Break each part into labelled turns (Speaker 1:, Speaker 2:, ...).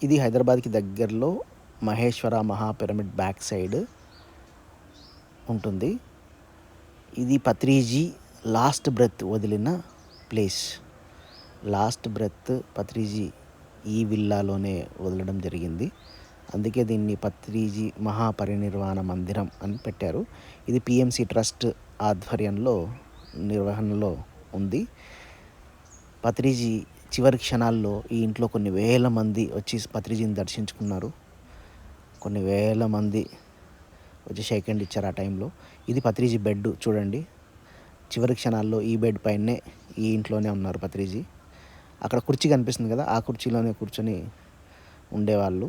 Speaker 1: ఇది హైదరాబాద్కి దగ్గరలో మహేశ్వర మహాపిరమిడ్ బ్యాక్ సైడ్ ఉంటుంది. ఇది పత్రిజీ లాస్ట్ బ్రెత్ వదిలిన ప్లేస్. లాస్ట్ బ్రెత్ పత్రిజీ ఈ విల్లాలోనే వదలడం జరిగింది. అందుకే దీన్ని పత్రిజీ మహాపరినిర్వాణ మందిరం అని పెట్టారు. ఇది పిఎంసి ట్రస్ట్ ఆధ్వర్యంలో నిర్వహణలో ఉంది. పత్రిజీ చివరి క్షణాల్లో ఈ ఇంట్లో కొన్ని వేల మంది వచ్చి పత్రిజీని దర్శించుకున్నారు. కొన్ని వేల మంది వచ్చి షేక్ హ్యాండ్ ఇచ్చారు ఆ టైంలో. ఇది పత్రిజీ బెడ్ చూడండి. చివరి క్షణాల్లో ఈ బెడ్ పైనే ఈ ఇంట్లోనే ఉన్నారు పత్రిజీ. అక్కడ కుర్చీ కనిపిస్తుంది కదా, ఆ కుర్చీలోనే కూర్చొని ఉండేవాళ్ళు.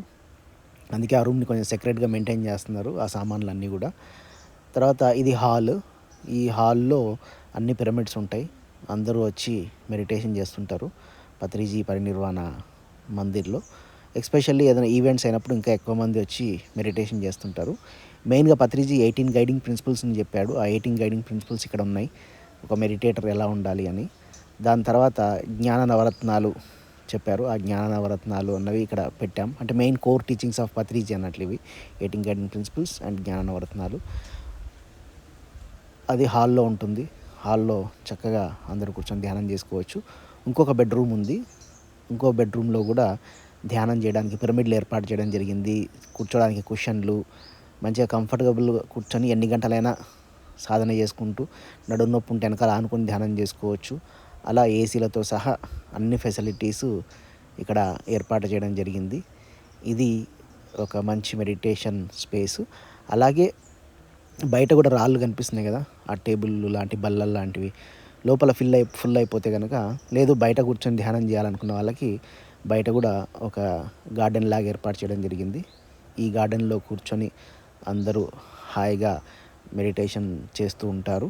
Speaker 1: అందుకే ఆ రూమ్ని కొంచెం సెక్రెట్గా మెయింటైన్ చేస్తున్నారు, ఆ సామాన్లు అన్నీ కూడా. తర్వాత ఇది హాల్. ఈ హాల్లో అన్ని పిరమిడ్స్ ఉంటాయి. అందరూ వచ్చి మెడిటేషన్ చేస్తుంటారు పత్రిజీ పరినిర్వాణ మందిర్లో. ఎస్పెషల్లీ ఏదైనా ఈవెంట్స్ అయినప్పుడు ఇంకా ఎక్కువ మంది వచ్చి మెడిటేషన్ చేస్తుంటారు. మెయిన్గా పత్రిజీ 18 గైడింగ్ ప్రిన్సిపల్స్ని చెప్పాడు. ఆ 18 గైడింగ్ ప్రిన్సిపల్స్ ఇక్కడ ఉన్నాయి, ఒక మెడిటేటర్ ఎలా ఉండాలి అని. దాని తర్వాత జ్ఞాన నవరత్నాలు చెప్పారు. ఆ జ్ఞాన నవరత్నాలు అన్నవి ఇక్కడ పెట్టాం. అంటే main core teachings of Patriji అన్నట్లు ఇవి 18 గైడింగ్ ప్రిన్సిపల్స్ అండ్ జ్ఞాన నవరత్నాలు. అది హాల్లో ఉంటుంది. హాల్లో చక్కగా అందరూ కూర్చొని ధ్యానం చేసుకోవచ్చు. ఇంకొక బెడ్రూమ్ ఉంది. ఇంకో బెడ్రూమ్లో కూడా ధ్యానం చేయడానికి పిరమిడ్లు ఏర్పాటు చేయడం జరిగింది. కూర్చోడానికి కుషన్లు, మంచిగా కంఫర్టబుల్గా కూర్చొని ఎన్ని గంటలైనా సాధన చేసుకుంటూ, నడుము నొప్పి ఉంటే వెనకాల ఆనుకొని ధ్యానం చేసుకోవచ్చు. అలా ఏసీలతో సహా అన్ని ఫెసిలిటీసు ఇక్కడ ఏర్పాటు చేయడం జరిగింది. ఇది ఒక మంచి మెడిటేషన్ స్పేసు. అలాగే బయట కూడా రాళ్ళు కనిపిస్తున్నాయి కదా, ఆ టేబుల్ లాంటి బల్లలు లాంటివి లోపల ఫుల్ అయిపోతే కనుక, లేదు బయట కూర్చొని ధ్యానం చేయాలనుకున్న వాళ్ళకి బయట కూడా ఒక గార్డెన్ లాగా ఏర్పాటు చేయడం జరిగింది. ఈ గార్డెన్లో కూర్చొని అందరూ హాయిగా మెడిటేషన్ చేస్తూ ఉంటారు.